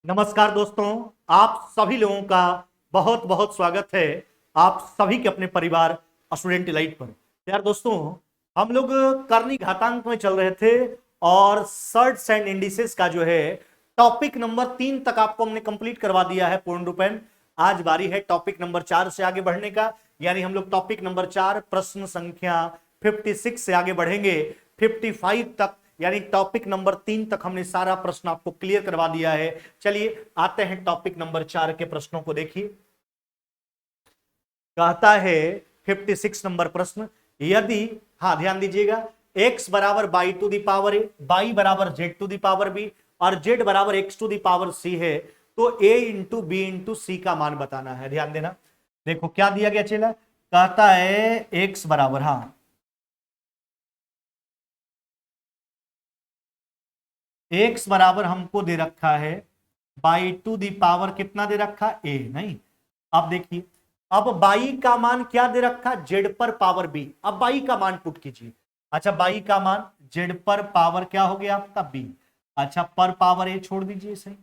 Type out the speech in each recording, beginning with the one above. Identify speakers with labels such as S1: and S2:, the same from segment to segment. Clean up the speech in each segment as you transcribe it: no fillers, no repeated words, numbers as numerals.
S1: नमस्कार दोस्तों, आप सभी लोगों का बहुत बहुत स्वागत है आप सभी के अपने परिवार स्टूडेंट इलाइट पर। यार दोस्तों, हम लोग करनी घातांक में चल रहे थे और सर्ट्स एंड इंडिसेस का जो है टॉपिक नंबर 3 तक आपको हमने कंप्लीट करवा दिया है पूर्ण रूपेण। आज बारी है टॉपिक नंबर 4 से आगे बढ़ने का, यानी हम लोग टॉपिक नंबर 4 प्रश्न संख्या 56 से आगे बढ़ेंगे 55 तक, यानी टॉपिक नंबर 3 तक हमने सारा प्रश्न आपको क्लियर करवा दिया है। चलिए आते हैं टॉपिक नंबर 4 के प्रश्नों को। देखिए, कहता है 56 नंबर प्रश्न, यदि, हाँ ध्यान दीजिएगा, x बराबर y to the power a, y बराबर z to the power b और जेड बराबर x to the power c है, तो a into b into c का मान बताना है। ध्यान देना, देखो क्या दिया गया चला, कहता है x बराबर, हाँ x बराबर हमको दे रखा है बाई टू दी पावर, कितना दे रखा a, नहीं। अब देखिए, अब बाई का मान क्या दे रखा, जेड पर पावर बी। अब बाई का मान पुट कीजिए। अच्छा, बाई का मान जेड पर पावर क्या हो गया आपका बी। अच्छा, पर पावर ए छोड़ दीजिए, सही,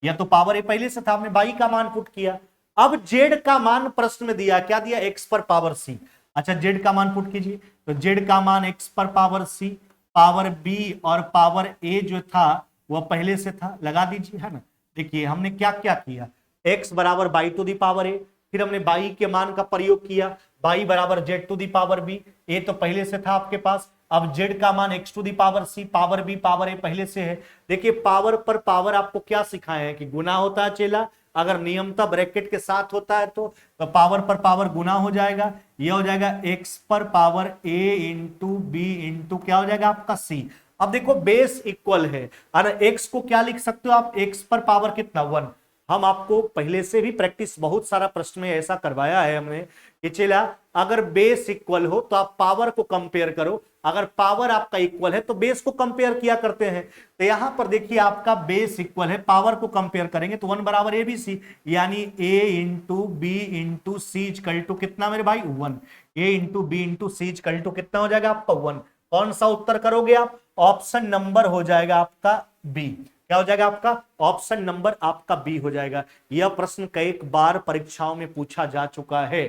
S1: या तो पावर ए पहले से था, हमने बाई का मान पुट किया। अब जेड का मान प्रश्न में दिया, क्या दिया, एक्स पर पावर सी। अच्छा, जेड का मान पुट कीजिए, तो जेड का मान एक्स पर पावर सी, पावर बी और पावर ए जो था वह पहले से था, लगा दीजिए, है ना। देखिए हमने क्या क्या किया, एक्स बराबर बाई टू दी पावर ए, फिर हमने बाई के मान का प्रयोग किया, बाई बराबर z to the power b, a तो पहले से था आपके पास। अब जेड का मान x to the power c, power b power a पहले से है। देखिए पावर पर पावर आपको क्या सिखाए हैं कि गुना होता है चेला, अगर नियमता ब्रैकेट के साथ होता है तो पावर पर पावर गुना हो जाएगा, ये हो जाएगा एक्स पर पावर ए इंटू बी इंटू क्या हो जाएगा आपका सी। अब देखो बेस इक्वल है, और एक्स को क्या लिख सकते हो आप, एक्स पर पावर कितना 1। हम आपको पहले से भी प्रैक्टिस बहुत सारा प्रश्न में ऐसा करवाया है हमने कि चला अगर बेस इक्वल हो तो आप पावर को कंपेयर करो, अगर पावर आपका इक्वल है तो बेस को कंपेयर किया करते हैं। तो यहां पर देखिए आपका बेस इक्वल है, पावर को कंपेयर करेंगे तो 1 बराबर ए बी सी, यानी a into b into c equal to कितना मेरे भाई 1। A into b into c equal to कितना हो जाएगा आपका 1। कौन सा उत्तर करोगे आप, ऑप्शन नंबर हो जाएगा आपका बी। क्या हो जाएगा आपका, ऑप्शन नंबर आपका बी हो जाएगा। यह प्रश्न कई बार परीक्षाओं में पूछा जा चुका है।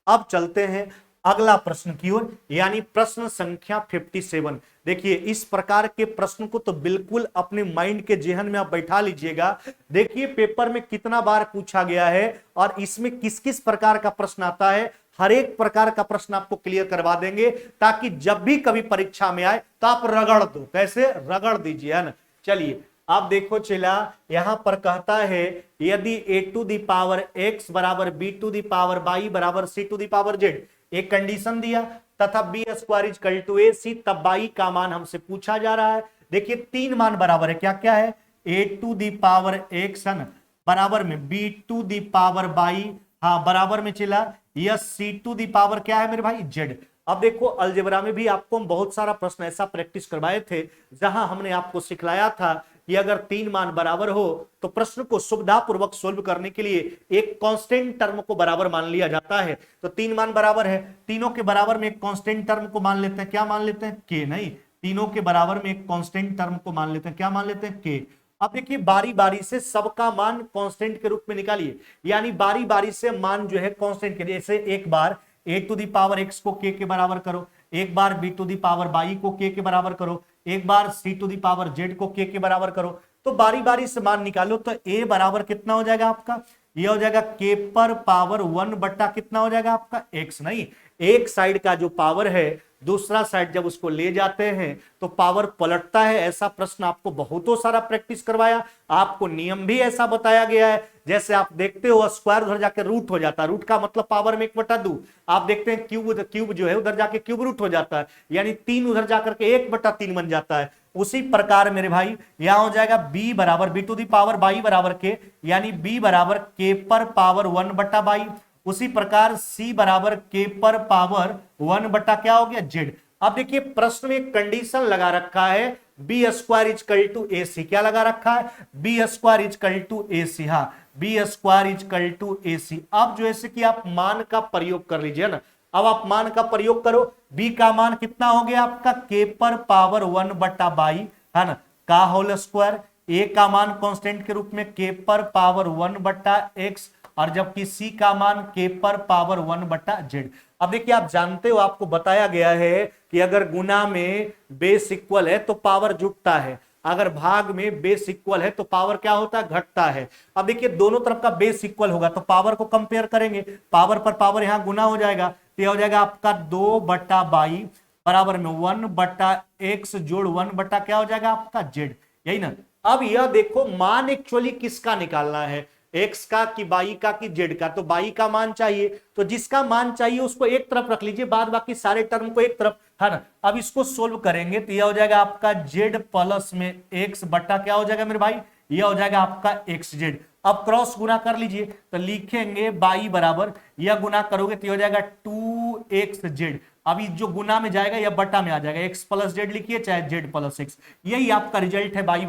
S1: अब चलते हैं अगला प्रश्न की ओर, यानी प्रश्न संख्या 57। देखिए इस प्रकार के प्रश्न को तो बिल्कुल अपने माइंड के जेहन में आप बैठा लीजिएगा। देखिए पेपर में कितना बार पूछा गया है और इसमें किस किस प्रकार का प्रश्न आता है, हर एक प्रकार का प्रश्न आपको क्लियर करवा देंगे, ताकि जब भी कभी परीक्षा में आए तो आप रगड़ दो, कैसे रगड़ दीजिए, है ना। चलिए आप देखो चला, यहां पर कहता है यदि a to the power x बराबर b to the power y बराबर c to the power z, एक कंडीशन दिया, तथा b square equal to a c, तब बाई का मान हमसे पूछा जा रहा है। देखिए 3 मान बराबर है, क्या क्या है, a to the power x है ना, बराबर में b to the power y, हाँ बराबर में चला yes c to the power क्या है मेरे भाई z। अब देखो अलजेब्रा में भी आपको हम बहुत सारा प्रश्न ऐसा प्रैक्टिस करवाए थे जहां हमने आपको सिखलाया था कि अगर 3 मान बराबर हो तो प्रश्न को सुविधापूर्वक सोल्व करने के लिए एक कांस्टेंट टर्म को बराबर मान लिया जाता है। तो 3 मान बराबर है, तीनों के बराबर में एक कांस्टेंट टर्म को मान लेते हैं, क्या मान लेते हैं के, नहीं, तीनों के बराबर में एक कांस्टेंट टर्म को मान लेते हैं, क्या मान लेते हैं के। अब देखिए बारी बारी से सबका मान कांस्टेंट के रूप में निकालिए, यानी बारी बारी से मान जो है कांस्टेंट के, जैसे एक बार a to the power x को के बराबर करो, एक बार b to the power y को के बराबर करो, एक बार c to the power z को के बराबर करो। तो बारी बारी से मान निकालो, तो ए बराबर कितना हो जाएगा आपका, ये हो जाएगा के पर पावर 1 बट्टा कितना हो जाएगा आपका एक्स। नहीं, एक साइड का जो पावर है दूसरा साइड जब उसको ले जाते हैं तो पावर पलटता है। ऐसा प्रश्न आपको बहुतों सारा प्रैक्टिस करवाया, आपको नियम भी ऐसा बताया गया है। जैसे आप देखते हो स्क्वायर उधर जाके रूट हो जाता है, रूट का मतलब पावर में 1/2। आप देखते हैं क्यूब जो है उधर जाके क्यूब रूट हो जाता है, यानी 3 उधर जाकर के 1/3 बन जाता है। उसी प्रकार मेरे भाई यहां हो जाएगा b बराबर b to the power y बराबर के, यानी b बराबर के पर पावर 1/22। उसी प्रकार c बराबर के पर पावर 1 बटा क्या हो गया z। अब देखिए प्रश्न में एक कंडीशन लगा रखा है B square equal to a सी, क्या लगा रखा है, B square equal to a सी, हाँ B square equal to a सी। अब जो है कि आप मान का प्रयोग कर लीजिए ना, अब आप मान का प्रयोग करो, b का मान कितना हो गया आपका, k पर पावर 1/22 है ना, का होल स्क्वायर, ए का मान कांस्टेंट के रूप में k पर पावर 1/x और जबकि c का मान k पर पावर 1/z। अब देखिए आप जानते हो, आपको बताया गया है कि अगर गुना में बेस इक्वल है तो पावर जुटता है, अगर भाग में बेस इक्वल है तो पावर क्या होता है, घटता है। अब देखिए दोनों तरफ का बेस इक्वल होगा तो पावर को कंपेयर करेंगे, पावर पर पावर यहां गुना हो जाएगा, तो यह हो जाएगा आपका 2/22 बराबर में 1/x जोड़ 1 क्या हो जाएगा आपका z, यही ना। अब यह देखो मान एक्चुअली किसका निकालना है, x का कि बाई का कि z का, तो बाई का मान चाहिए, तो जिसका मान चाहिए उसको एक तरफ रख लीजिए, बाद बाकी सारे टर्म को एक तरफ, है ना। अब इसको सोल्व करेंगे तो यह हो जाएगा आपका z प्लस में x बटा क्या हो जाएगा मेरे भाई, यह हो जाएगा आपका xz। अब क्रॉस गुना कर लीजिए तो लिखेंगे बाई बराबर, यह गुना करोगे तो हो जाएगा 2xz। अभी जो गुना में जाएगा या बटा में आ जाएगा, x प्लस जेड लिखिए चाहे z प्लस x, यही आपका रिजल्ट है। बाई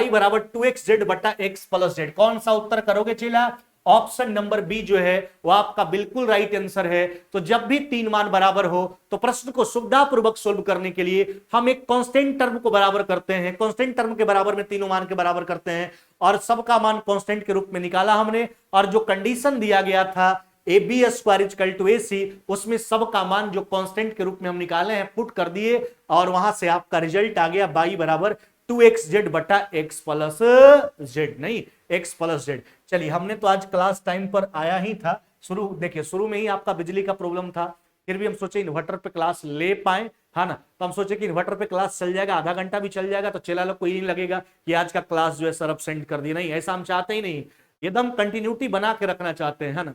S1: बराबर 2xz बटा x प्लस जेड। कौन सा उत्तर करोगे चेला, ऑप्शन नंबर बी जो है वो आपका बिल्कुल राइट आंसर है। तो जब भी तीन मान बराबर हो तो प्रश्न को सुविधापूर्वक सोल्व करने के लिए हम एक कांस्टेंट टर्म को बराबर करते हैं, कांस्टेंट टर्म के बराबर में तीनों मान के बराबर करते हैं और सबका मान कांस्टेंट के रूप में निकाला हमने। और जो कंडीशन दिया गया था AB square equal to AC, उसमें सबका मान जो कांस्टेंट के रूप में हम निकाले हैं पुट कर दिए और वहां से आपका रिजल्ट आ गया बाई बराबर 2xz बटा x प्लस जेड, नहीं x प्लस जेड। चलिए हमने तो आज क्लास टाइम पर आया ही था, शुरू देखिए शुरू में ही आपका बिजली का प्रॉब्लम था, फिर भी हम सोचे इन्वर्टर पे क्लास ले पाए, है ना। तो हम सोचे कि इन्वर्टर पे क्लास चल जाएगा, आधा घंटा भी चल जाएगा तो चला लो, कोई नहीं लगेगा कि आज का क्लास जो है सर अब्सेंट कर दी, नहीं ऐसा हम चाहते ही नहीं, एकदम कंटिन्यूटी बना के रखना चाहते हैं, है ना।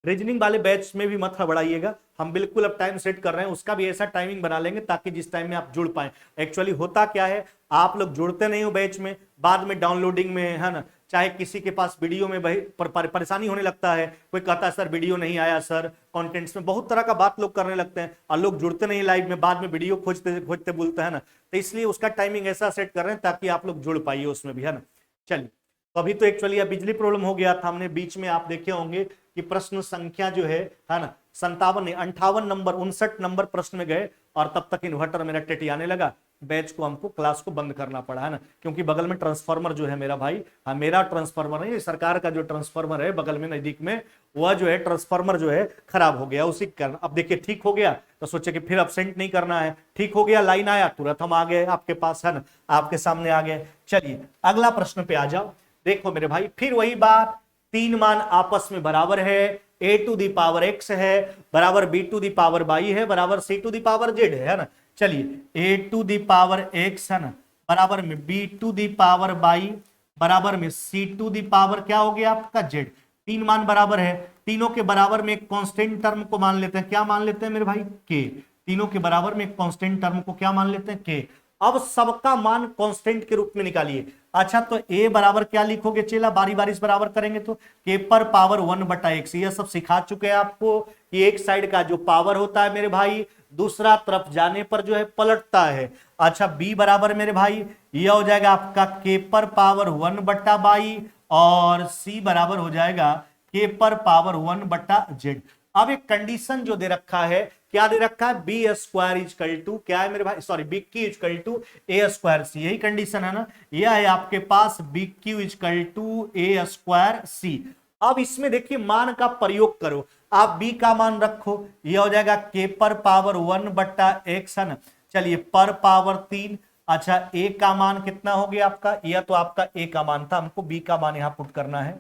S1: रीजनिंग वाले बैच में भी मत हड़बड़ाइएगा, हम बिल्कुल अब टाइम सेट कर रहे हैं, उसका भी ऐसा टाइमिंग बना लेंगे ताकि जिस टाइम में आप जुड़ पाए। एक्चुअली होता क्या है, आप लोग जुड़ते नहीं हो बैच में, बाद में डाउनलोडिंग में, है ना, चाहे किसी के पास वीडियो में परेशानी होने लगता है, कोई कहता है सर वीडियो नहीं आया, सर कंटेंट्स में बहुत तरह का बात लोग करने लगते हैं और लोग जुड़ते नहीं लाइव में, बाद में वीडियो खोजते खोजते बोलते हैं ना। तो इसलिए उसका टाइमिंग ऐसा सेट कर रहे हैं ताकि आप लोग जुड़ पाइए उसमें भी, है ना। चलिए तो अभी तो एक्चुअली बिजली प्रॉब्लम हो गया था, हमने बीच में आप देखे होंगे कि प्रश्न संख्या जो है ना 58 नंबर 59 नंबर प्रश्न में गए और तब तक इन्वर्टर मेरा टेटियाने लगा, बैच को हमको क्लास को बंद करना पड़ा, है ना, क्योंकि बगल में ट्रांसफार्मर जो है मेरा भाई, हाँ मेरा ट्रांसफार्मर नहीं, सरकार का जो ट्रांसफार्मर है बगल में नजदीक में, वह जो है ट्रांसफार्मर जो है खराब हो गया, उसी कारण। अब देखिए ठीक हो गया तो सोचे कि फिर अब्सेंट नहीं करना है, ठीक हो गया, लाइन आया तुरंत हम आ गए आपके पास, है ना, आपके सामने आ गए। चलिए अगला प्रश्न पे आ जाओ। देखो मेरे भाई फिर वही बात, तीन मान आपस में बराबर है, a to the power x है बराबर b to the power y है बराबर c to the power z है ना। चलिए a to the power x है ना बराबर में b to the power y बराबर में c टू दी पावर क्या हो गया आपका z। तीन मान बराबर है, तीनों के बराबर में एक कांस्टेंट टर्म को मान लेते हैं, क्या मान लेते हैं मेरे भाई, k। तीनों के बराबर में एक कांस्टेंट टर्म को क्या मान लेते हैं, k। अब सबका मान कांस्टेंट के रूप में निकालिए। अच्छा तो a बराबर क्या लिखोगे चेला, बारी बारी से बराबर करेंगे तो k पर पावर 1/x, यह सब सिखा चुके हैं आपको कि एक साइड का जो पावर होता है मेरे भाई दूसरा तरफ जाने पर जो है पलटता है। अच्छा b बराबर मेरे भाई यह हो जाएगा आपका k पर पावर 1/y और c बराबर हो जाएगा k पर पावर 1/z। अब एक कंडीशन जो दे रखा है, क्या दे रखा है, बी स्क्वायर इजकल टू क्या है मेरे भाई, sorry b q equal to a square c, यही कंडीशन है ना, यह है आपके पास b q equal to a square c. अब इसमें देखिए मान का प्रयोग करो, आप b का मान रखो, यह हो जाएगा k पर पावर 1/x है ना। चलिए पर पावर 3। अच्छा a का मान कितना हो गया आपका, यह तो आपका a का मान था, हमको b का मान यहां पुट करना है।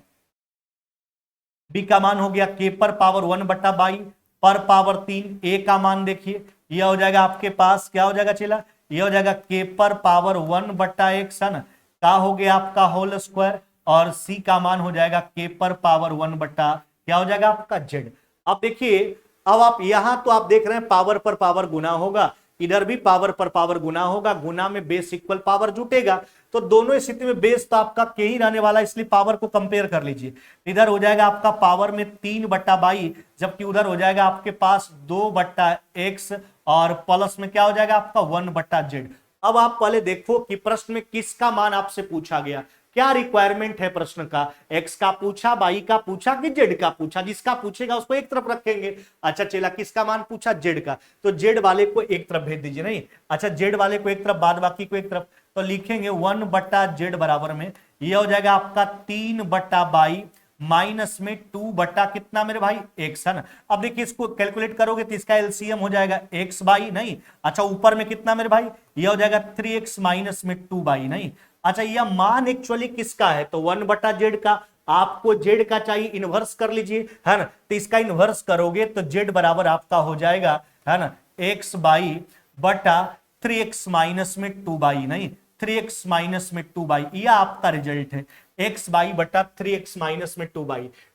S1: b का मान हो गया k पर पावर 1/y पर पावर 3। a का मान देखिए यह हो जाएगा आपके पास क्या हो जाएगा चला, यह हो जाएगा k पर पावर 1/x है ना, का हो गया आपका होल स्क्वायर और c का मान हो जाएगा k पर पावर 1 बट्टा क्या हो जाएगा आपका z। अब देखिए अब आप यहां तो आप देख रहे हैं पावर पर पावर गुना होगा, इधर भी पावर पर पावर गुना होगा, गुना में बेस इक्वल पावर जुटेगा, तो दोनों स्थिति में बेस तो आपका के ही रहने वाला, इसलिए पावर को कंपेयर कर लीजिए। इधर हो जाएगा आपका पावर में 3/22 जबकि उधर हो जाएगा आपके पास 2/x और प्लस में क्या हो जाएगा आपका 1/z। अब आप पहले देखो कि प्रश्न में किसका मान आपसे पूछा गया, क्या रिक्वायरमेंट है प्रश्न का, x का पूछा, y का पूछा कि z का पूछा, जिसका पूछेगा उसको एक तरफ रखेंगे। अच्छा चला किसका मान पूछा, z का, तो z वाले को एक तरफ भेज दीजिए, नहीं अच्छा z वाले को एक तरफ बाद बाकी को एक तरफ। तो लिखेंगे 1/z बराबर में ये हो जाएगा आपका 3/22 माइनस में 2 कितना मेरे भाई x है ना। अब देखिए इसको कैलकुलेट करोगे तो इसका एलसीएम हो जाएगा x बाई नहीं, अच्छा ऊपर में कितना मेरे भाई ये हो जाएगा 3x माइनस में 2 नहीं। अच्छा यह मान एक्चुअली किसका है तो 1/z का, आपको z का चाहिए इनवर्स कर लीजिए है ना, तो इसका इनवर्स करोगे तो z बराबर आपका हो जाएगा है ना x बाई बटा 3x माइनस में 2 नहीं, 3x माइनस में 2 यह आपका रिजल्ट है x बाई बटा 3x माइनस में 2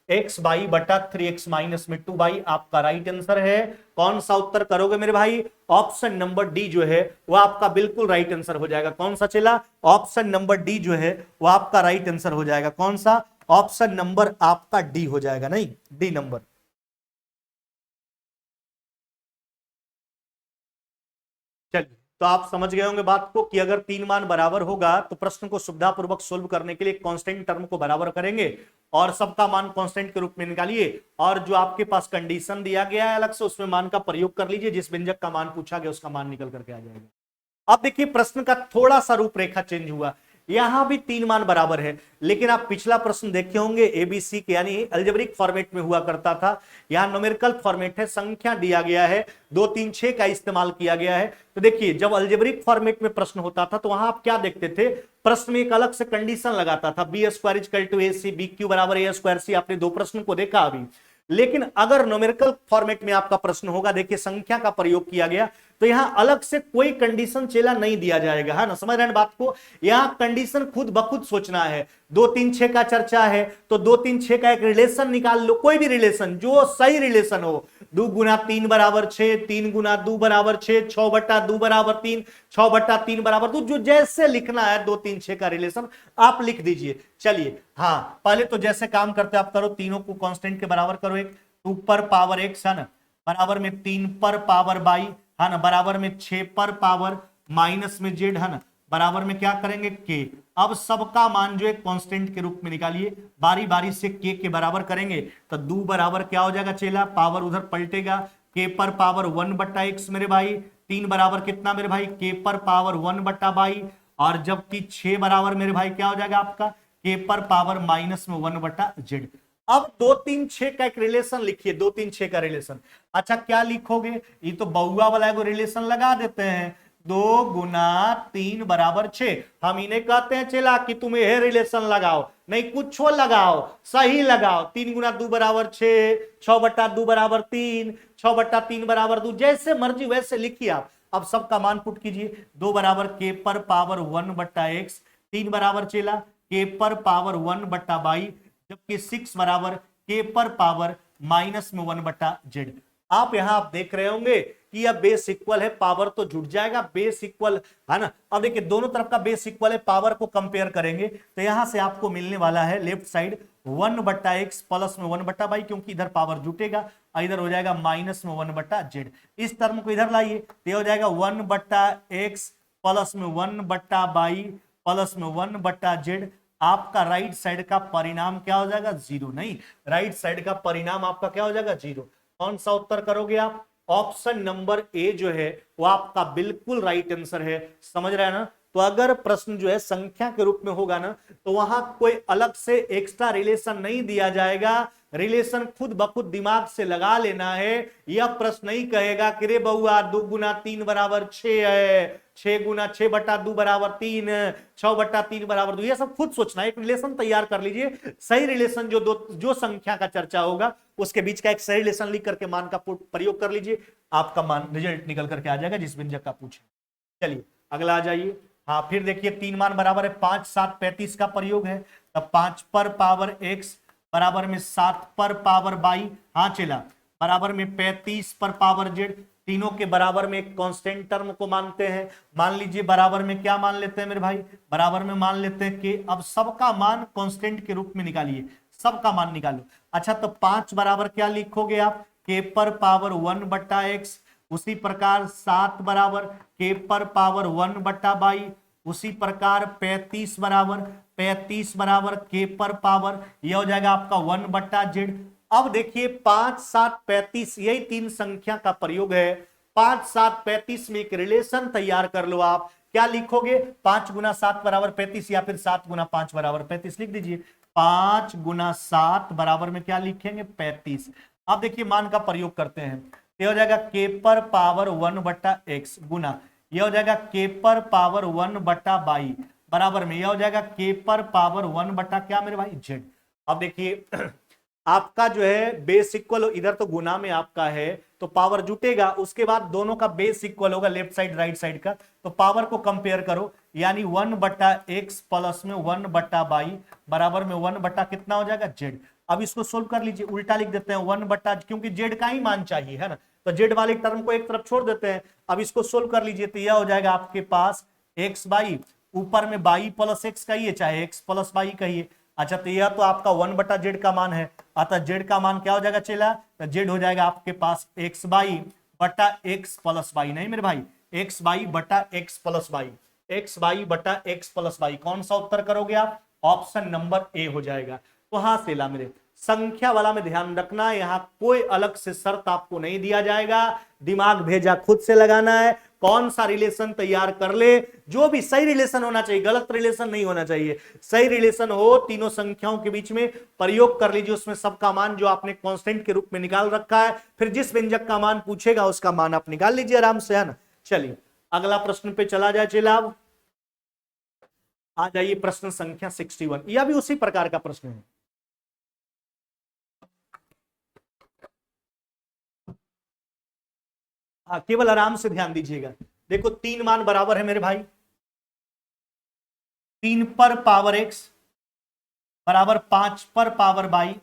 S1: x बाई बटा 3x माइनस में 2 आपका राइट आंसर है। कौन सा उत्तर करोगे मेरे भाई, ऑप्शन नंबर डी जो है वो आपका बिल्कुल राइट आंसर हो जाएगा। कौन सा चला, ऑप्शन नंबर डी जो है वो आपका राइट आंसर हो जाएगा। कौन सा, ऑप्शन नंबर आपका डी हो जाएगा, नहीं डी नंबर। चलिए तो आप समझ गए होंगे बात को कि अगर तीन मान बराबर होगा तो प्रश्न को सुविधापूर्वक सोल्व करने के लिए कांस्टेंट टर्म को बराबर करेंगे और सबका मान कांस्टेंट के रूप में निकालिए और जो आपके पास कंडीशन दिया गया है अलग से उसमें मान का प्रयोग कर लीजिए, जिस व्यंजक का मान पूछा गया उसका मान निकल करके आ जाएगा। अब देखिए प्रश्न का थोड़ा सा रूपरेखा चेंज हुआ, यहां भी तीन मान बराबर है, लेकिन आप पिछला प्रश्न देखे होंगे एबीसी के यानी अलजेब्रिक फॉर्मेट में हुआ करता था, यहां न्यूमेरिकल फॉर्मेट है, संख्या दिया गया है, 2 3 6 का इस्तेमाल किया गया है। तो देखिए जब अलजेब्रिक फॉर्मेट में प्रश्न होता था तो वहां आप क्या देखते थे, प्रश्न में एक अलग से कंडीशन लगाता था b square equal to a c, b q बराबर ए स्क्वायर सी, आपने दो प्रश्न को देखा अभी। लेकिन अगर न्यूमेरिकल फॉर्मेट में आपका प्रश्न होगा, देखिए संख्या का प्रयोग किया गया तो यहां अलग से कोई कंडीशन चेला नहीं दिया जाएगा, है ना, समझ रहे हैं बात को। यहां कंडीशन खुद ब खुद सोचना है। 2 3 6 का चर्चा है तो 2 3 6 का एक रिलेशन निकाल लो, कोई भी रिलेशन जो सही रिलेशन हो। 2 गुना 3 बराबर 6, 3 गुना 2 बराबर 6, 6 बटा 2 बराबर 3, 6 बटा 3 बराबर 2, जो जैसे लिखना है 2 3 6 का रिलेशन आप लिख दीजिए। चलिए हाँ पहले तो जैसे काम करते आप करो, तीनों को कांस्टेंट के बराबर करो, एक 2 पर पावर x है ना बराबर में 3 पर पावर y है ना बराबर में 6 पर पावर माइनस में z है ना बराबर में क्या करेंगे k। अब सबका मान जो है कांस्टेंट के रूप में निकालिए, बारी बारी से k के बराबर करेंगे तो 2 बराबर क्या हो जाएगा चेला, पावर उधर पलटेगा, k पर पावर 1/x मेरे भाई, 3 बराबर कितना मेरे भाई k पर पावर 1/y, और जबकि 6 बराबर मेरे भाई क्या हो जाएगा आपका k पर पावर माइनस में 1/z। अब 2 3 6 का एक रिलेशन लिखिए, 2 3 6 का रिलेशन। अच्छा क्या लिखोगे, ये तो बउआ वाला को रिलेशन लगा देते हैं, 2 गुना 3 बराबर 6। हम इन्हें कहते हैं चला कि तुम यह रिलेशन लगाओ, नहीं कुछ लगाओ, सही लगाओ। 3 गुना 2 बराबर 6, 6 बटा 2 बराबर 3, 6 बटा 3 बराबर 2, जैसे मर्जी वैसे लिखिए आप। अब सबका मान पुट कीजिए, 2 बराबर k पर पावर 1/x, 3 बराबर चेला k पर पावर 1/y, जबकि 6 बराबर k पर पावर माइनस में 1/z। आप यहां आप देख रहे होंगे कि यह बेस इक्वल है, पावर तो जुड़ जाएगा, बेस इक्वल है ना। अब देखिए दोनों तरफ का बेस इक्वल है, पावर को कंपेयर करेंगे तो यहां से आपको मिलने वाला है लेफ्ट साइड 1/x प्लस में 1/y, क्योंकि इधर पावर जुटेगा, इधर हो जाएगा माइनस में 1/z। इस टर्म को इधर लाइए तो हो जाएगा 1/x प्लस में 1/y प्लस में 1/z। आपका राइट साइड का परिणाम क्या हो जाएगा, 0, नहीं राइट साइड का परिणाम आपका क्या हो जाएगा 0। कौन सा उत्तर करोगे आप, ऑप्शन नंबर ए जो है वो आपका बिल्कुल राइट आंसर है, समझ रहे हैं ना। तो अगर प्रश्न जो है संख्या के रूप में होगा ना तो वहां कोई अलग से एक्स्ट्रा रिलेशन नहीं दिया जाएगा, रिलेशन खुद ब खुद दिमाग से लगा लेना है। यह प्रश्न नहीं कहेगा कि रे बउआ 2 गुना 3 बराबर 6 है, 6 गुना 6 बटा 2 बराबर 3, 6 बटा 3 बराबर 2, ये सब खुद सोचना है। एक रिलेशन तैयार कर लीजिए, सही रिलेशन जो संख्या का चर्चा होगा उसके बीच का एक सही रिलेशन लिख करके मान का प्रयोग कर लीजिए, आपका मान रिजल्ट निकल करके आ जाएगा जिस व्यंजक का पूछे। चलिए अगला आ जाइए। हाँ फिर देखिए तीन मान बराबर है 5 7 35 का प्रयोग है, तब 5 पर पावर x बराबर में 7 पर पावर y, हाँ चला बराबर में 35 पर पावर z। तीनों के बराबर में एक कांस्टेंट टर्म को मानते हैं, मान लीजिए बराबर में क्या मान लेते हैं मेरे भाई, बराबर में मान लेते हैं कि अब सबका मान कांस्टेंट के रूप में निकालिए, सबका मान निकालो। अच्छा तो 5 बराबर क्या लिखोगे आप, k पर पावर 1/x, उसी प्रकार 7 बराबर k पर पावर 1/y, उसी प्रकार 35 बराबर k पर पावर, यह हो जाएगा आपका 1/z। अब देखिए 5 7 35 यही तीन संख्या का प्रयोग है। 5 7 35 में एक रिलेशन तैयार कर लो आप क्या लिखोगे, 5 गुना 7 बराबर 35 या फिर 7 गुना 5 बराबर 35 लिख दीजिए। 5 गुना 7 बराबर में क्या लिखेंगे 35। अब देखिए मान का प्रयोग करते हैं, ये हो जाएगा k पर पावर 1 बटा x गुना ये हो जाएगा k पर पावर 1 बटा बाई बराबर में यह हो जाएगा k पर पावर 1 बटा क्या मेरे भाई z। अब देखिए आपका जो है बेस इक्वल, इधर तो गुना में आपका है तो पावर जुटेगा, उसके बाद दोनों का बेस इक्वल होगा लेफ्ट साइड राइट साइड का, तो पावर को कंपेयर करो, यानी 1 बटा एक्स प्लस में 1 बटा बाई बराबर में 1 बटा कितना हो जाएगा जेड। अब इसको सोल्व कर लीजिए, उल्टा लिख देते हैं 1 बटा, क्योंकि जेड का ही मान चाहिए है ना, तो जेड वाले टर्म को एक तरफ छोड़ देते हैं। अब इसको सोल्व कर लीजिए तो यह हो जाएगा आपके पास एक्स बाई, ऊपर में बाई प्लस एक्स कहिए चाहे एक्स प्लस बाई कहिए। अच्छा तो यह तो आपका 1 बटा जेड का मान है, अतः जेड का मान क्या हो जाएगा चला, तो जेड हो जाएगा आपके पास एक्स बाई बटा एक्स प्लस बाई, नहीं मेरे भाई एक्स बाई बटा x plus by, x by बटा एक्स प्लस बाई। कौन सा उत्तर करोगे आप, ऑप्शन नंबर ए हो जाएगा। तो हाँ से ला मेरे संख्या वाला में ध्यान रखना, यहाँ कोई अलग से शर्त आपको नहीं दिया जाएगा, दिमाग भेजा खुद से लगाना है, कौन सा रिलेशन तैयार कर ले, जो भी सही रिलेशन होना चाहिए, गलत रिलेशन नहीं होना चाहिए, सही रिलेशन हो तीनों संख्याओं के बीच में प्रयोग कर लीजिए, उसमें सबका मान जो आपने कांस्टेंट के रूप में निकाल रखा है, फिर जिस व्यंजक का मान पूछेगा उसका मान आप निकाल लीजिए आराम से, है ना। चलिए अगला प्रश्न पे चला जाए, चला आ जाइए प्रश्न संख्या 61, यह भी उसी प्रकार का प्रश्न है। केवल आराम से ध्यान दीजिएगा, देखो 3 मान बराबर है मेरे भाई, 3 पर पावर x बराबर 5 पर पावर बाई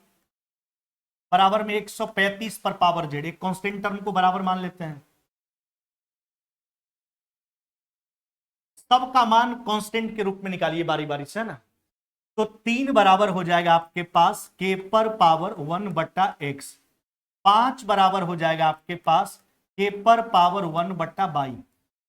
S1: बराबर में 135 पर पावर z, एक कांस्टेंट टर्म को बराबर मान लेते हैं, सबका मान कांस्टेंट के रूप में निकालिए बारी बारी से, है ना। तो 3 बराबर हो जाएगा आपके पास k पर पावर 1 बटा x, 5 बराबर हो जाएगा आपके पास k पर पावर 1 बटा बाई,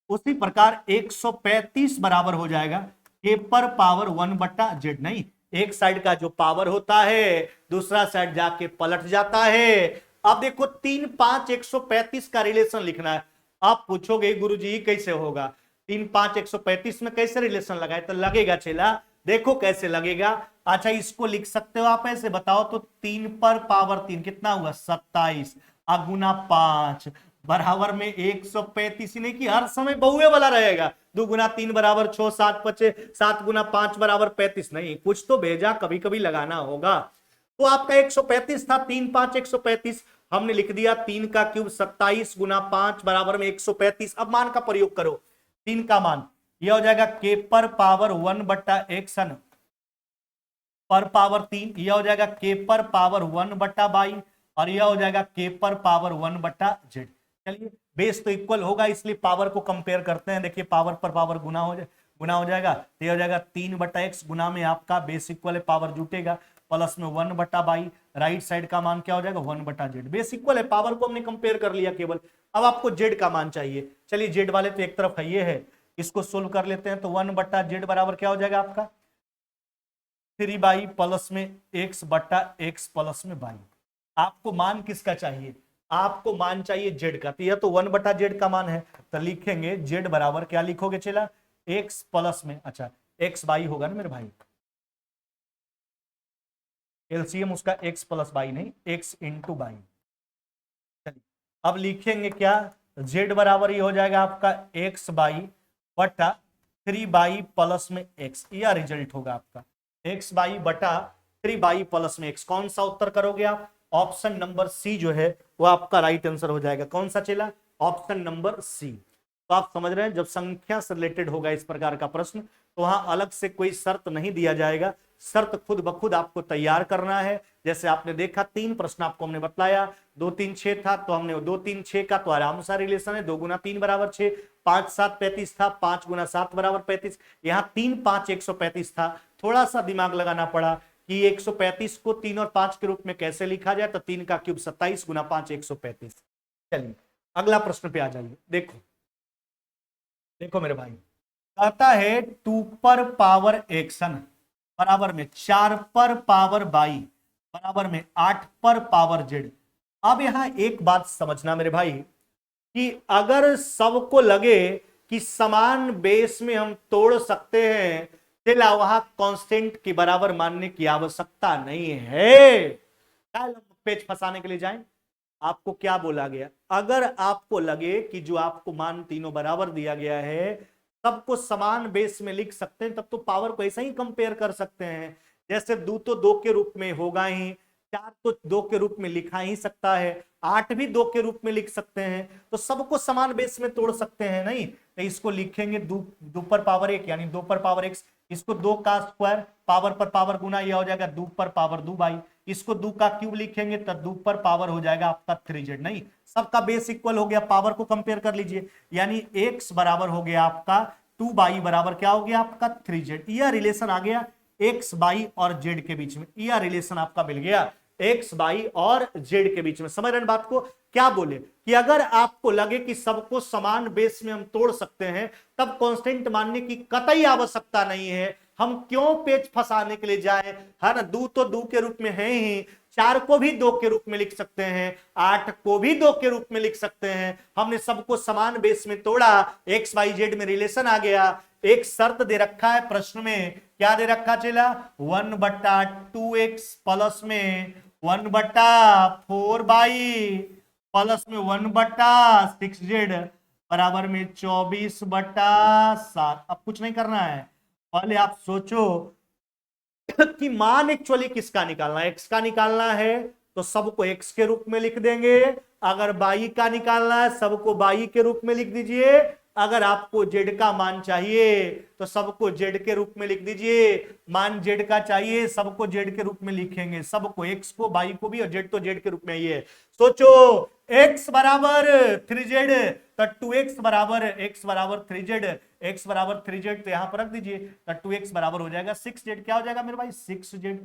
S1: उसी प्रकार 135 बराबर हो जाएगा k पर पावर 1 बटा z। नहीं, एक साइड का जो पावर होता है दूसरा साइड जाके पलट जाता है। अब देखो 3 5 135 का रिलेशन लिखना है, आप पूछोगे गुरुजी कैसे होगा, 3 5 135 में कैसे रिलेशन लगाए, तो लगेगा चला, देखो कैसे लगेगा। अच्छा इसको लिख सकते हो आप ऐसे, बताओ तो 3 पर पावर 3 कितना हुआ 27 गुना 5 बराबर में 135, नहीं कि हर समय बहुए वाला रहेगा, 2 गुना 3 बराबर 6 7 बचे, 7 गुना 5 बराबर 35, नहीं कुछ तो भेजा कभी कभी लगाना होगा। तो आपका 135 था, 3 5 135, हमने लिख दिया 3 का क्यूब 27 गुना 5 बराबर में 135। अब मान का प्रयोग करो, 3 का मान यह हो जाएगा k पर पावर 1 बटा x पर पावर 3, यह हो जाएगा k पर पावर 1 बटा बाई, और यह हो जाएगा k पर पावर 1 बटा z। चलिए बेस तो इक्वल होगा इसलिए पावर को कंपेयर करते हैं, देखिए पावर पर पावर गुना हो जाएगा, तो यह हो जाएगा 3 बटा एक्स गुना में आपका बेस इक्वल है, पावर जुटेगा प्लस में 1 बटा बाई, राइट साइड का मान क्या हो जाएगा 1 बटा जेड, बेस इक्वल है, पावर को हमने कंपेयर कर लिया केवल। अब आपको जेड का मान चाहिए, चलिए जेड वाले तो एक तरफ है, ये है, इसको सोल्व कर लेते हैं, तो 1 बटा जेड बराबर क्या हो जाएगा आपका 3 बाई प्लस में एक्स बटा एक्स प्लस में बाई। आपको मान किसका चाहिए, आपको मान चाहिए जेड का, तो यह तो 1 बटा जेड का मान है, तो लिखेंगे जेड बराबर क्या लिखोगे चला एक्स प्लस में, अच्छा एक्स बाई होगा ना मेरे भाई, एलसीएम उसका एक्स प्लस बाई नहीं एक्स इंटू बाई। चलिए अब लिखेंगे क्या, जेड बराबर ये हो जाएगा आपका एक्स बाई बटा 3 बाई प्लस में एक्स, यह रिजल्ट होगा आपका एक्स बाई बटा 3 बाई प्लस में एक्स। कौन सा उत्तर करोगे आप, ऑप्शन नंबर सी जो है वो आपका राइट आंसर हो जाएगा। कौन सा चला, ऑप्शन नंबर सी। तो आप समझ रहे हैं जब संख्या से रिलेटेड होगा इस प्रकार का प्रश्न तो वहां अलग से कोई शर्त नहीं दिया जाएगा, शर्त खुद ब खुद आपको तैयार करना है। जैसे आपने देखा 3 प्रश्न आपको हमने बताया, 2 3 6 था तो हमने 2 3 6 का तो आराम सा रिलेशन है, 2 गुना 3 बराबर 6, 5 7 35 था, 5 गुना 7 बराबर 35, यहाँ 3 5 135 था, थोड़ा सा दिमाग लगाना पड़ा कि 135 को 3 और 5 के रूप में कैसे लिखा जाए, तो 3 का क्यूब 27 गुना 5 135। चलिए अगला प्रश्न पे आ जाइए, देखो देखो मेरे भाई, कहता है 2 पर पावर एक्सन बराबर में 4 पर पावर बाई बराबर में 8 पर पावर जेड। अब यहां एक बात समझना मेरे भाई कि अगर सबको लगे कि समान बेस में हम तोड़ सकते हैं, चला वहां कांस्टेंट के बराबर मानने की आवश्यकता नहीं है। पेज फंसाने के लिए जाएं, आपको क्या बोला गया, अगर आपको लगे कि जो आपको मान तीनों बराबर दिया गया है सबको समान बेस में लिख सकते हैं, तब तो पावर को ऐसा ही कंपेयर कर सकते हैं। जैसे 2 तो 2 के रूप में होगा ही, 4 तो 2 के रूप में लिखा ही सकता है, 8 भी 2 के रूप में लिख सकते हैं, तो सबको समान बेस में तोड़ सकते हैं। नहीं तो इसको लिखेंगे 2 पर पावर 1 यानी 2 पर पावर x, इसको 2 का स्क्वायर पावर पर पावर गुना, यह हो जाएगा 2 पर पावर 2 बाई, इसको 2 का क्यूब लिखेंगे तो 2 पर पावर हो जाएगा आपका 3z। नहीं सबका बेस इक्वल हो गया, पावर को कंपेयर कर लीजिए, यानी x बराबर हो गया आपका 2 बाई बराबर क्या हो गया आपका 3z। यह रिलेशन आ गया x बाई और z के बीच में, यह रिलेशन आपका मिल गया x बाई और z के बीच में। समझ रहे हैं बात को, क्या बोले कि अगर आपको लगे कि सबको समान बेस में हम तोड़ सकते हैं तब कांस्टेंट मानने की कतई आवश्यकता नहीं है। हम क्यों पेच फंसाने के लिए जाए, है ना। 2 तो 2 के रूप में है ही, 4 को भी 2 के रूप में लिख सकते हैं, 8 को भी 2 के रूप में लिख सकते हैं। हमने सबको समान बेस में तोड़ा, एक्स वाई जेड में रिलेशन आ गया। एक शर्त दे रखा है प्रश्न में, क्या दे रखा चला 1/2x प्लस में 1/4 बाई प्लस में 1/6z बराबर में 24/7। अब कुछ नहीं करना है, पहले आप सोचो कि मान एक्चुअली किसका निकालना है। एक्स का निकालना है तो सबको एक्स के रूप में लिख देंगे, अगर बाई का निकालना है सबको बाई के रूप में लिख दीजिए, अगर आपको जेड का मान चाहिए तो सबको जेड के रूप में लिख दीजिए, मान जेड का चाहिए सबको जेड के रूप में लिखेंगे, सबको एक्स को बाई को भी और जेड तो जेड के रूप में ही है। सोचो x बराबर 3z तो 2x बराबर 3z, x बराबर 3z तो यहां पर रख दीजिए तो 2x बराबर हो जाएगा 6z। क्या हो जाएगा मेरे भाई 6z।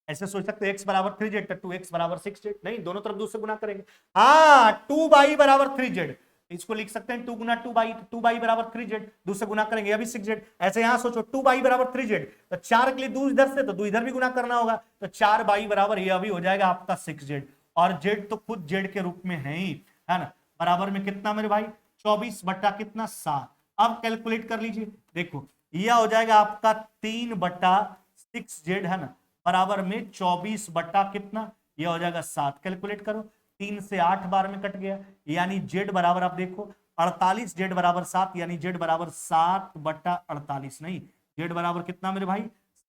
S1: ऐसे सोच सकते x बराबर 3z तो 2x बराबर 6z, नहीं दोनों तरफ 2 से गुना करेंगे। हाँ 2 बाई बराबर 3z, इसको लिख सकते हैं 2 गुना 2 बाई, तो 2 बाई बराबर 3z, 2 से गुना करेंगे अभी 6z। ऐसे यहां सोचो 2 बाई बराबर 3z तो 4 के लिए 2 इधर से तो 2 इधर भी गुना करना होगा, तो 4 बाई बराबर ये अभी हो जाएगा आपका 6z, और z तो खुद z के रूप में है ही, है ना। बराबर में कितना मेरे भाई 24 बट्टा कितना 7। अब कैलकुलेट कर लीजिए, देखो यह हो जाएगा आपका 3/6z, है ना, बराबर में 24 बट्टा कितना, यह हो जाएगा 7। कैलकुलेट करो, 3 से 8 बार में कट गया, यानी जेड बराबर आप देखो 48, जेड बराबर 7, यानी जेड बराबर 7/48। नहीं जेड बराबर कितना मेरे भाई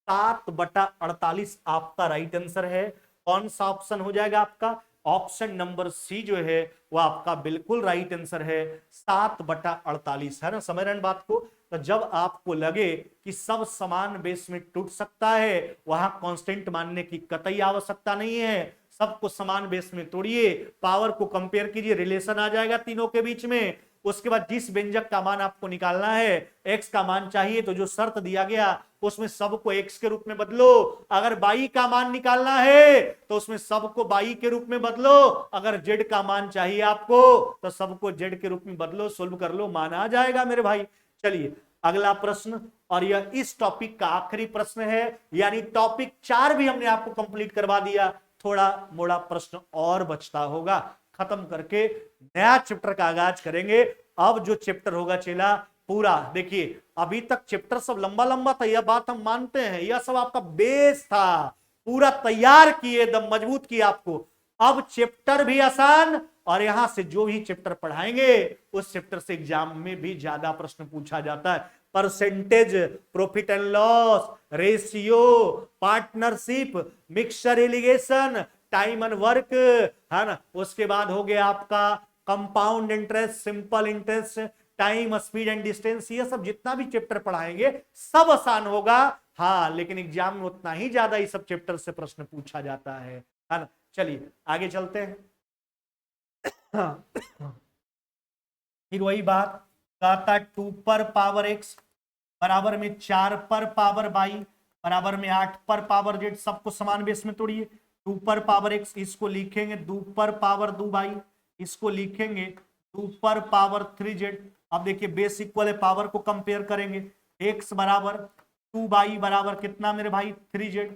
S1: 7/48 आपका राइट आंसर है। कौन सा ऑप्शन हो जाएगा आपका, ऑप्शन नंबर सी जो है वो आपका बिल्कुल राइट आंसर है, 7/48, है ना। समझ रहे हैं बात को। तो जब आपको लगे कि सब समान बेस में टूट सकता है, वहां कांस्टेंट मानने की कतई आवश्यकता नहीं है, सबको समान बेस में तोड़िए, पावर को कंपेयर कीजिए, रिलेशन आ जाएगा तीनों के बीच में। उसके बाद जिस व्यंजक का मान आपको निकालना है, एक्स का मान चाहिए तो जो शर्त दिया गया उसमें सबको एक्स के रूप में बदलो, अगर बाई का मान निकालना है तो उसमें सबको बाई के रूप में बदलो, अगर जेड का मान चाहिए आपको तो सबको जेड के रूप में बदलो, सोल्व कर लो, मान आ जाएगा मेरे भाई। चलिए अगला प्रश्न, और यह इस टॉपिक का आखिरी प्रश्न है, यानी टॉपिक 4 भी हमने आपको कंप्लीट करवा दिया, थोड़ा मोड़ा प्रश्न और बचता होगा, खत्म करके नया चैप्टर का आगाज करेंगे। अब जो चैप्टर होगा चेला पूरा, देखिए अभी तक चैप्टर सब लंबा लंबा था, यह बात हम मानते हैं, यह सब आपका बेस था, पूरा तैयार किए एकदम मजबूत किया आपको। अब चैप्टर भी आसान, और यहां से जो भी चैप्टर पढ़ाएंगे उस चैप्टर से एग्जाम में भी ज्यादा प्रश्न पूछा जाता है। Percentage, profit and loss, ratio, partnership, mixture allegation, time and work, है ना। उसके बाद हो गया आपका compound interest, simple interest, time, speed and distance, ये सब जितना भी चैप्टर पढ़ाएंगे सब आसान होगा। हाँ लेकिन एग्जाम में उतना ही ज्यादा इस सब चैप्टर से प्रश्न पूछा जाता है ना। चलिए आगे चलते हैं। फिर वही बात कहता 2 पर पावर x बराबर में 4 पर पावर y बराबर में 8 पर पावर z, सबको समान बेस में तोड़िए। 2 पर पावर x इसको लिखेंगे 2 पर पावर 2 y, इसको लिखेंगे 2 पर पावर 3z। अब देखिए बेस इक्वल है, पावर को कंपेयर करेंगे, x बराबर 2 y बराबर कितना मेरे भाई 3z।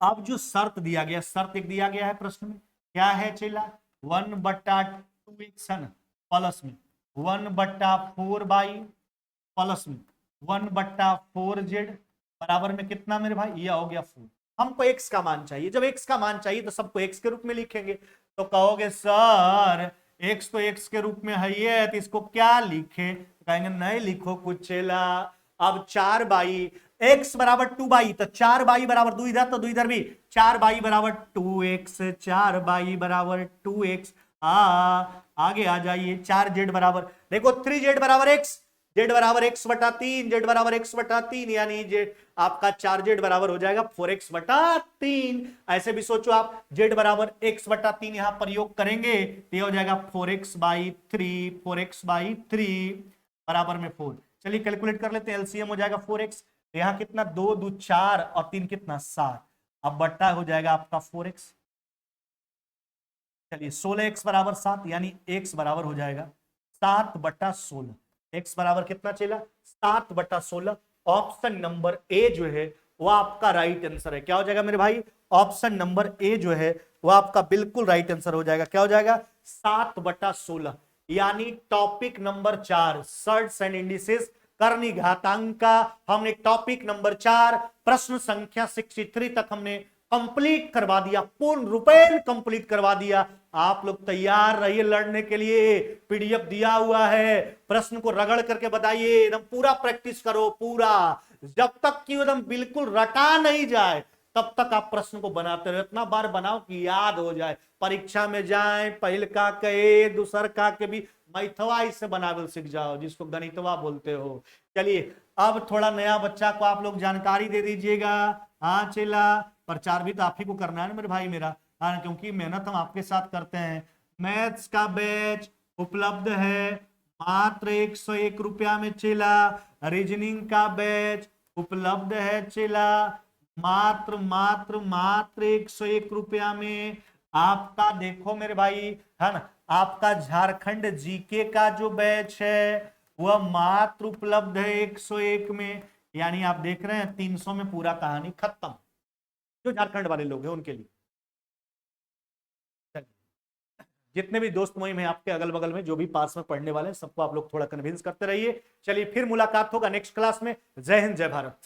S1: अब जो शर्त दिया गया, शर्त एक दिया गया है प्रश्न में, क्या है चेला 1/2x प्लस में 1/4 प्लस में 1/4z बराबर में कितना मेरे भाई, यह हो गया 4। हमको x का मान चाहिए, जब x का मान चाहिए तो सबको x के रूप में लिखेंगे। तो कहोगे सर x तो x के रूप में है ये, तो इसको क्या लिखे, कहेंगे नहीं लिखो कुछ चेला। अब 4 x बराबर 2 तो 4 बराबर 2 इधर तो 2 इधर भी, 4 बराबर 2x, 4 बराबर 2x। आगे आ जाइए, 4z बराबर, देखो 3z बराबर x, z बराबर x/3, z बराबर x/3, यानी z आपका 4z बराबर हो जाएगा 4x/3। ऐसे भी सोचो आप, z बराबर x/3 यहां प्रयोग करेंगे तो यह हो जाएगा 4x/3, 4x/3 बराबर में 4। चलिए कैलकुलेट कर लेते हैं, एलसीएम हो जाएगा 4x, यहां कितना 2 2 4 और 3 कितना 7, अब बट्टा हो जाएगा आपका 4x। चलिए 16x बराबर 7, यानी x बराबर हो जाएगा 7/16। x बराबर कितना चला, 7/16। ऑप्शन नंबर ए जो है वो आपका राइट आंसर है। क्या हो जाएगा मेरे भाई, ऑप्शन नंबर ए जो है वो आपका बिल्कुल राइट आंसर हो जाएगा। क्या हो जाएगा, 7/16, यानी topic number 4 shirts and indices करनी घातांक का हमने टॉपिक नंबर 4 प्रश्न संख्या 63 तक हमने कंप्लीट करवा दिया, पूर्ण रूपेण कंप्लीट करवा दिया। आप लोग तैयार रहिए लड़ने के लिए, पीडीएफ दिया हुआ है, प्रश्न को रगड़ करके बताइए, एकदम पूरा प्रैक्टिस करो पूरा, जब तक कि एकदम बिल्कुल रटा नहीं जाए तब तक आप प्रश्न को बनाते रहो, इतना बार बनाओ कि याद हो जाए। परीक्षा में जाए पहल का के दूसर का के भी मैथवा इससे बनावल सीख जाओ, जिसको गणितवा बोलते हो। चलिए अब थोड़ा नया बच्चा को आप लोग जानकारी दे दीजिएगा। हाँ चला, प्रचार भी तो आप ही को करना है ना मेरे भाई मेरा, हाँ क्योंकि मेहनत हम आपके साथ करते हैं। मैथ्स का बैच उपलब्ध है मात्र 101 रुपया में चला, रीजनिंग का बैच उपलब्ध है चला मात्र 101 रुपया में। आपका देखो मेरे भाई है ना, आपका झारखंड जीके का जो बैच है वह मात्र उपलब्ध है 101 में, यानी आप देख रहे हैं 300 में पूरा कहानी खत्म, जो झारखंड वाले लोग हैं उनके लिए। जितने भी दोस्त मुहिम है आपके अगल बगल में जो भी पास में पढ़ने वाले हैं सबको आप लोग थोड़ा कन्विंस करते रहिए। चलिए फिर मुलाकात होगा नेक्स्ट क्लास में। जय हिंद, जय भारत।